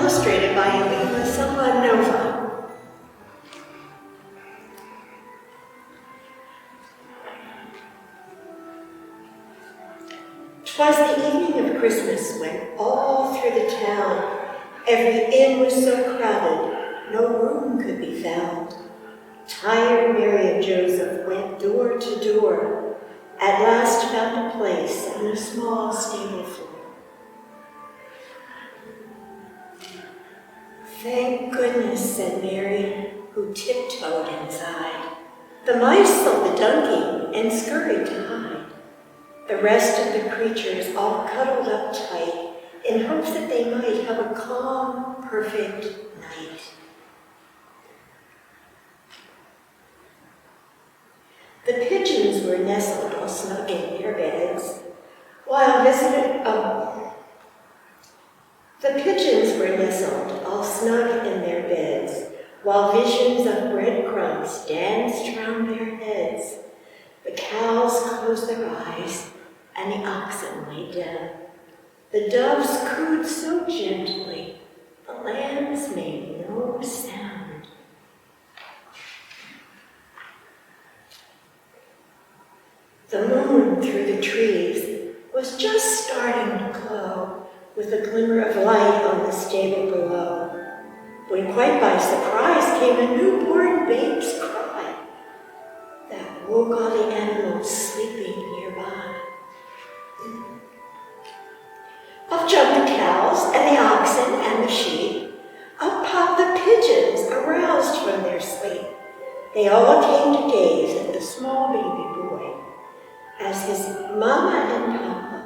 illustrated by Elena Silva-Nova. Twas the evening of Christmas when all through the town every inn was so crowded no room could be found. Tired Mary and Joseph went door to door, at last found a place on a small stable floor. Thank goodness, said Mary, who tiptoed inside. The mice saw the donkey and scurried to hide. The rest of the creatures all cuddled up tight in hopes that they might have a calm, perfect night. The pigeons were nestled all snug in their beds, while visions of breadcrumbs danced round their heads. The cows closed their eyes, and the oxen lay down. The doves cooed so gently, the lambs made no sound. The moon through the trees was just starting to glow, with a glimmer of light on the stable below, when quite by surprise came a newborn babe's cry that woke all the animals sleeping nearby. Up jumped the cows and the oxen and the sheep. Up popped the pigeons, aroused from their sleep. They all came to gaze at the small baby boy as his mama and papa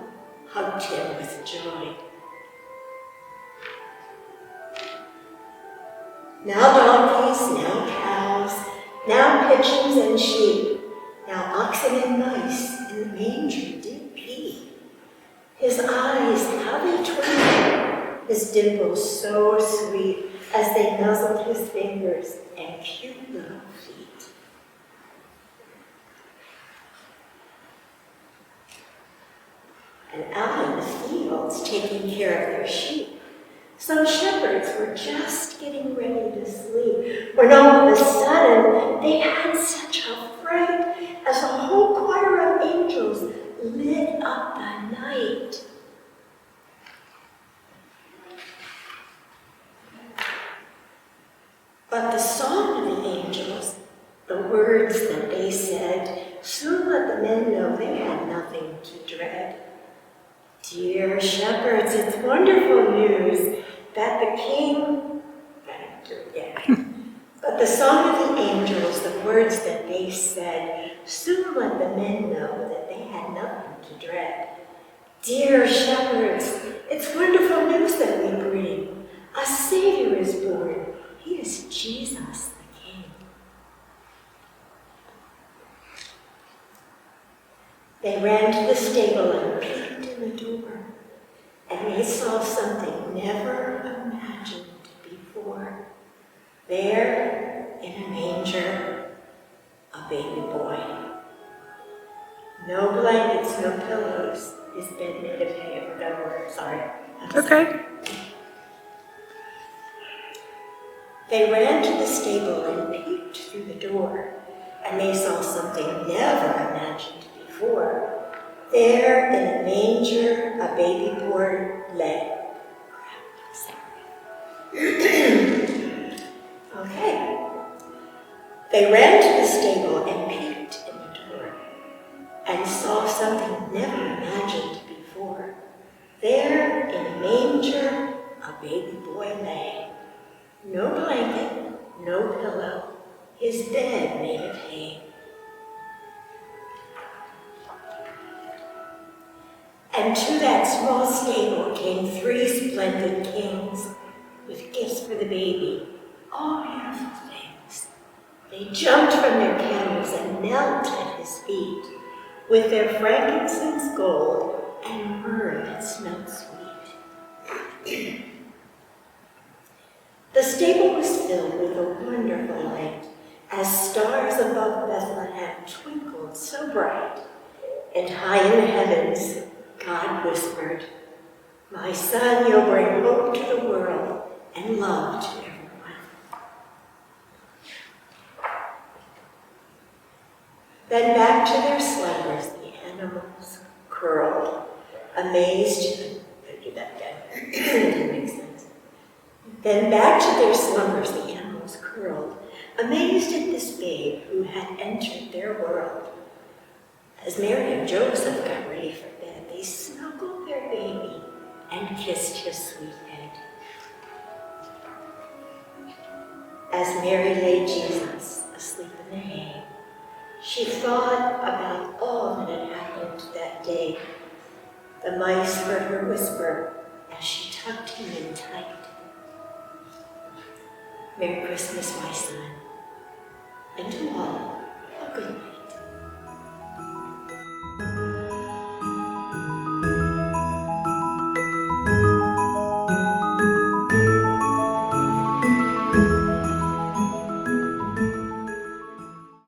hugged him with joy. Now donkeys, now cows, now pigeons and sheep, now oxen and mice in the manger did peep. His eyes, how they twinkled, his dimples so sweet, as they nuzzled his fingers and cute little feet. And out in the fields, taking care of their sheep, some shepherds were just getting ready to sleep, when all of a sudden they had such a fright as a whole choir of angels lit up the night. But the song of the angels, the words that they said, soon let the men know they had nothing to dread. Dear shepherds, it's wonderful news that the king, but the song of the angels, the words that they said, soon let the men know that they had nothing to dread. Dear shepherds, it's wonderful news that we bring. A Savior is born. He is Jesus the King. They ran to the stable and peeked in the door, and they saw something never imagined before. There, in a manger, a baby boy. No blankets, no pillows, his bed made of hay. I forgot a word, sorry. Okay. They ran to the stable and peeked through the door, and they saw something never imagined before. There, in a manger, a baby boy lay. Okay. They ran to the stable and peeked in the door, and saw something never imagined before. There, in a manger, a baby boy lay. No blanket, no pillow, his bed made of hay. And to that small stable came 3 splendid kings with gifts for the baby, all beautiful things. They jumped from their camels and knelt at his feet with their frankincense gold and myrrh that smelled sweet. The stable was filled with a wonderful light as stars above Bethlehem twinkled so bright. And high in the heavens, God whispered, "My son, you'll bring hope to the world to their slumbers the animals curled, amazed. I'll do that again. Didn't make sense. Then back to their slumbers the animals curled, amazed at this babe who had entered their world. As Mary and Joseph got ready for bed, they snuggled their baby and kissed his sweet head. As Mary laid Jesus asleep in the hay, she thought about all that had happened that day. The mice heard her whisper as she tucked him in tight. Merry Christmas, my son, and to all a good night.